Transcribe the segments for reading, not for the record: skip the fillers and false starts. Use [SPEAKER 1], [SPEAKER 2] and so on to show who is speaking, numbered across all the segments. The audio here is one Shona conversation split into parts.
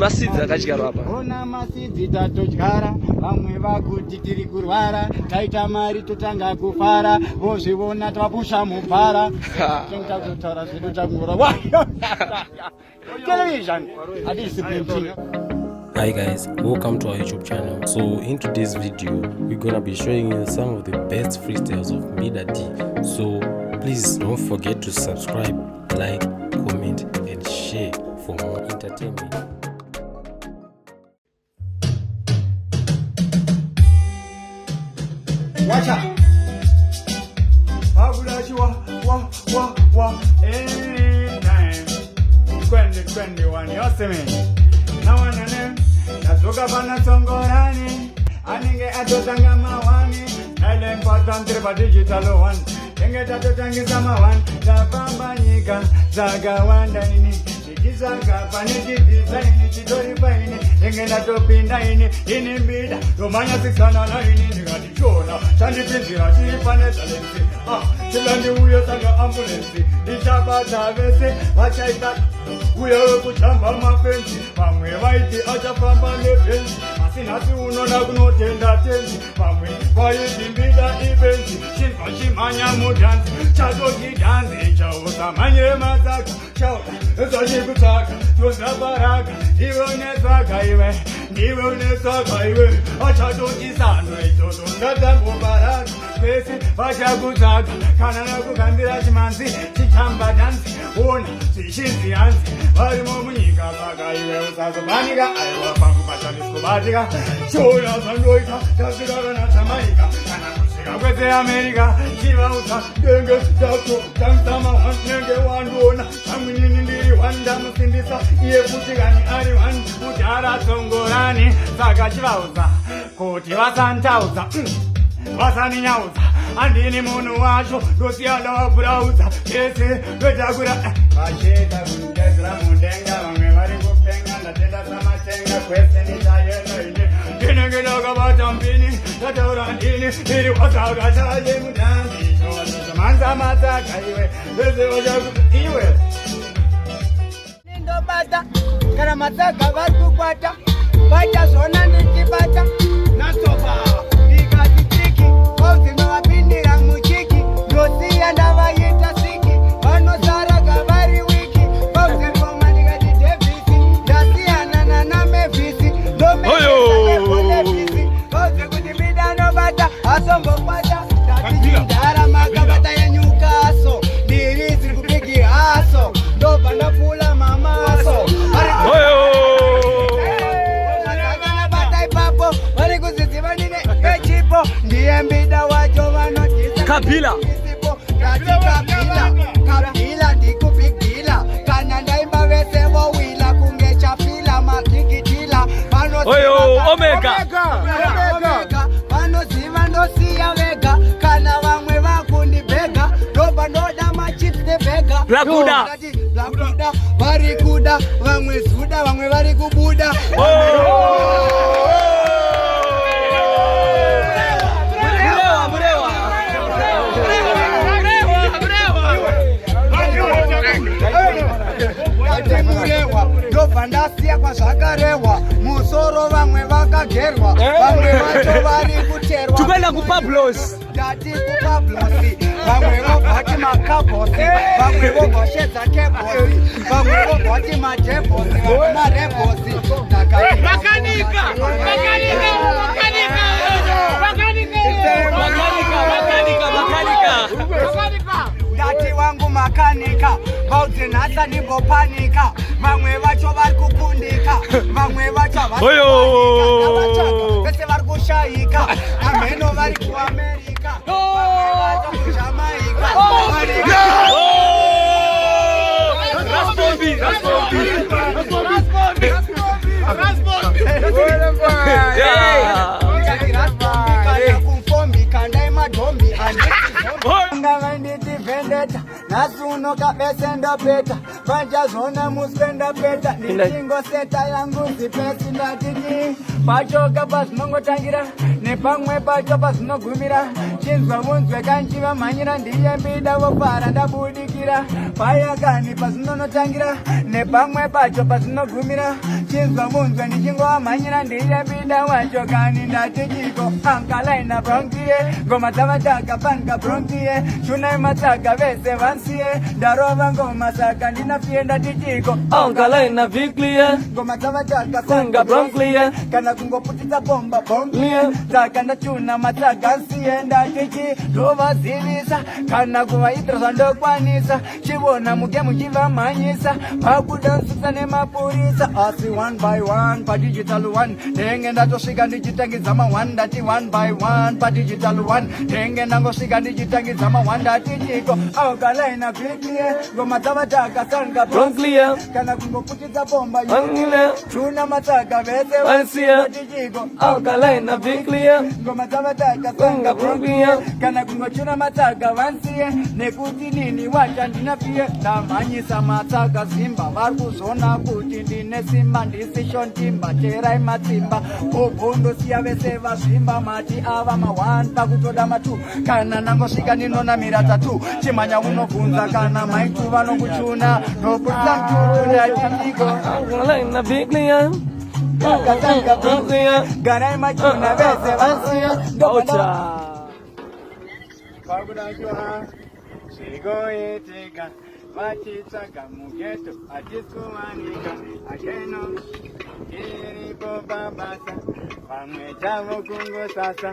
[SPEAKER 1] masidzi akadyarwa apa.
[SPEAKER 2] Ona masidzi tatodyara, vamwe vakuti tiri kurwara, taita mari totanga kufara, vozviona twapusha mubhara. Tinotaura zvedu takungora. Television.
[SPEAKER 3] Hi guys, welcome to our YouTube channel. So in today's video, we're gonna be showing you some of the best freestyles of Mida D. So please don't forget to subscribe, like, comment and share for more entertainment.
[SPEAKER 2] Watch out! Anytime. 2021, you see me? Now and then, that's what I'm Songorani. Aninge atotanga mawani. Nile important tripa digital one. Nge tatotangi samawan. Zapamba nika, zaga wanda ini. Nikizaga paniki design, chidori paini. Nge natopinda ini mbida. Romanya 609 nikatichona. Chandi pinzira, chipane talensi. Chilandi uyo sanga ambulance. Nijabata vese, wachaita. Uyo kuchamba mafenzi. Pamwe waiti achafamba nepenzi. Asinasi unona kunotenda tenzi. Pamwe waiti mbida ipenzi. Chinpa chimanya mudanzi. Chadoki danzi. Chauza manye mazaka. Chauza ezaji kutaka. Tuza baraka. Iwe uneswaka iwe. Niwe uneswaka iwe. Achadoki sandwe. Chozo ndata mubaraka. Pesi vachakutaka. Kana nakukambira chimanzi. Chichamba danzi. Ona zvishinzi hanzi. Varimo munyika saka iwe usazobanika. Aiwa pangu pachaniskobatika. Chora zandoita. Tasirarana tamaika. Kana kusika kwese Amerika. Chivausa denge dato. Tangsama wanenge wandona. Samwinini ndiri wanda musimbisa. Iye kutikani ari wanda. Kutara Songorani. Saka chivausa kuti vasantauza. Vasaninyauza. Andini munu washo. Dosiyala wabrauza. Kese vetakura. Vacheta kundezra mudenga. Vamwe vari kupenga. Ndatenda samatenga. Kwese nitayeno ine. Ndinenge ndakabata mpini. Tataura ndini. Iri wasaka chaje mudanzi. Chozo manza mataka iwe. Vese vachakuta iwe. Nindobata. Kana mataka vari kukwata. Bata zona nditibata. Nasofa. Ndikatitiki. Kozima wapindira muchiki. Ndosiya ndavaita siki. Vanosaraga vari wiki. Kozima ndikati Davisi. Ndasiyana na Mevisi. Ndomevisi. Koze kuti Mida nobata. Asombokwata. Ndatindara makabata yenyukaso. Ndirisiri kupiki haso. Ndoba ndapula mamaso. Ndiye Mida wacho vanotisa
[SPEAKER 1] Kabila
[SPEAKER 2] Kabila ndikupigila kana ndaimba vese vowila kunge chapila makikitila
[SPEAKER 1] Omega
[SPEAKER 2] vanoziva ndosiya vega kana vamwe vakundibhega ndoba ndoda machips nevega
[SPEAKER 1] Blakuda
[SPEAKER 2] vari kuda vamwe zuda vamwe vari kubuda ndasiya kwazvakarewa musoro vamwe vakagerwa vamwe vacho vari kuterwa
[SPEAKER 1] tukwenda kupablos
[SPEAKER 2] ndati kupablosi vamwe vobvati makabhosi vamwe vobvashedza kebosi vamwe vobvati madhebhosi vamwe marebhosi
[SPEAKER 4] makanika
[SPEAKER 2] ndati wangu makanika vaudze nhasa ndimbopanika vamwe vacho vari kukundika vamwe vacho vese vari kushayika amheno vari kuamerika vamwe vacho kujamaika kumfombi kandai madhombi anditi vendetta nasuno kabesenda peta vachazona muspenda peta ndichingo seta yangu zipesi ndatiti pachoka pazinongotangira nepamwe pacho pazinogumira chinzwa munzwe kanchiva mhanyira ndiye mbida vopara ndabudikira payakani pazinonotangira nepamwe pacho pazinogumira chinzwa munzwe ndichingomhanyira ndiye mbida wacho kani ndatichiko ankalaina bronkie ngoma dzavataka panga bronkie shunai matsaka vese vansiye ndarova ngoma saka ndinafiye ndatichiko
[SPEAKER 1] ankalaina viklie
[SPEAKER 2] ngoma dzavataka
[SPEAKER 1] panga bronkie
[SPEAKER 2] kana kungoputisa bomba bombie saka ndachuna matsaka nsiye ndatichi ndovazivisa kana kuvaitira zvandokwanisa chivona mugemu chivamhanyisa pakuda nsusa nemapurisa asi 1 by 1 padigital 1 ndenge ndatosvika ndichitangidza ma1 ndati 1 by 1 padigital 1 ndenge ndangosvika ndichitangidza ma1 ndatichiko aukalaina viklie ngoma dzavataka sanga
[SPEAKER 1] bronklie
[SPEAKER 2] kana kungoputisa bomba
[SPEAKER 1] angile
[SPEAKER 2] chuna matsaka vese
[SPEAKER 1] vansiye
[SPEAKER 2] ndatichiko
[SPEAKER 1] aukalaina viklie
[SPEAKER 2] ngoma dzavataka sanga bronklie kana kungochuna matsaka vansiye nekuti nini wacha ndinafiye ndamhanyisa matsaka zimba vari kuzona kuti ndine simba ndisisho ntimba cherai matsimba obvondosiya vese vazvimba mati ava ma1 pakutoda ma2 kana nangosvika ndinonamira ta2 chimhanya unobvunza kana maitu vanokuchuna noputisa mtutu ndatichiko
[SPEAKER 1] aukalaina viklie
[SPEAKER 2] akatanga bronklie garai machuna vese vansiye
[SPEAKER 1] ocha
[SPEAKER 2] pakudachwa zvigoitika vachitsvaga mugeto hatikuwanika akeno iripo pabasa pamwe chavo kungosasa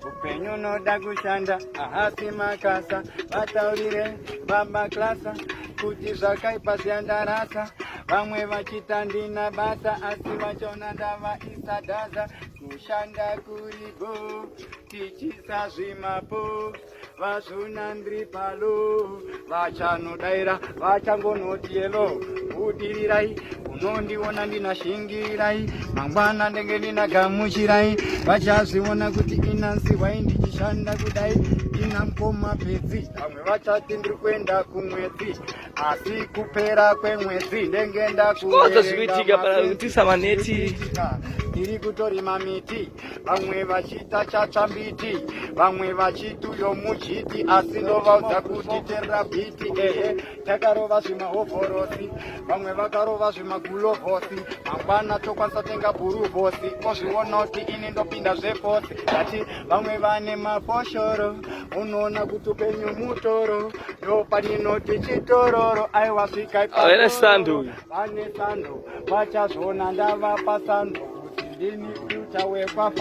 [SPEAKER 2] upenyu noda kushanda ahasi makasa vataurire baba klasa kuti zvakaipa zviandarasa vamwe vachita ndina basa asi vachona ndavaisa dhaza kushanda kuripo tichisazvimapo vazvuna ndiri palo vachanodaira vachangonoti yelo udirirai unondiona ndinashingirai mangwana ndenge ndinagamuchirai vachazviona kuti inansiwai ndichishanda kudai ina mukoma pedzi vamwe vachati ndiri kuenda kumwedzi asi kupera kwemwedzi ndenge
[SPEAKER 1] ndakuitisa maneti
[SPEAKER 2] ndiri kutorima miti vamwe vachita chatsvambiti vamwe vachituyo muchiti asi ndovaudza kuti terera bhiti ehe takarova zvimahovhorosi vamwe vakarova zvimagulovhosi mangwana tokwanisa tenga bhuruvhosi ozviona kuti ini ndopinda zvefosi ati vamwe vane mafoshoro unoona kuti upenyu mutoro ndopaninoti chitororo aiwasvikaivane
[SPEAKER 1] sando
[SPEAKER 2] vachazvona ndavapa sando ndini uchawekwa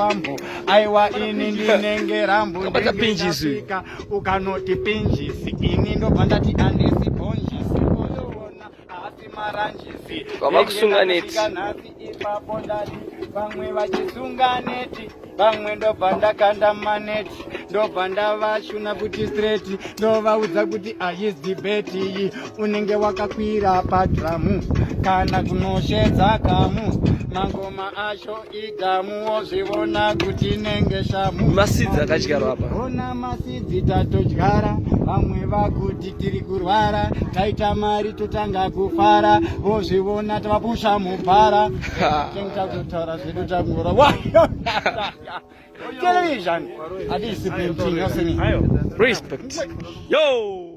[SPEAKER 2] aiwa ini ndinenge rambo ndingeasvika ukanoti pinjisi ini ndobva ndati andisi bhonjisi oyoona asi maranjisi
[SPEAKER 1] kwavakusunga neti
[SPEAKER 2] nhasi ipapo ndati vamwe vachisunga neti vamwe ndobva ndakanda maneti ndobva ndavashuna kuti streti ndovaudza kuti aizdibeti iyi unenge wakakwira padhramu kana kunoshedza kamu mangoma acho igamu wozviona kuti nenge shamu
[SPEAKER 1] masidzi akadyarwa apa
[SPEAKER 2] ona masidzi tatodyara vamwe vakuti tiri kurwara taita mari totanga kufara vozviona tavapusha mubhara tengitazotaura zvedu tangura television hadisi printing
[SPEAKER 1] respect yo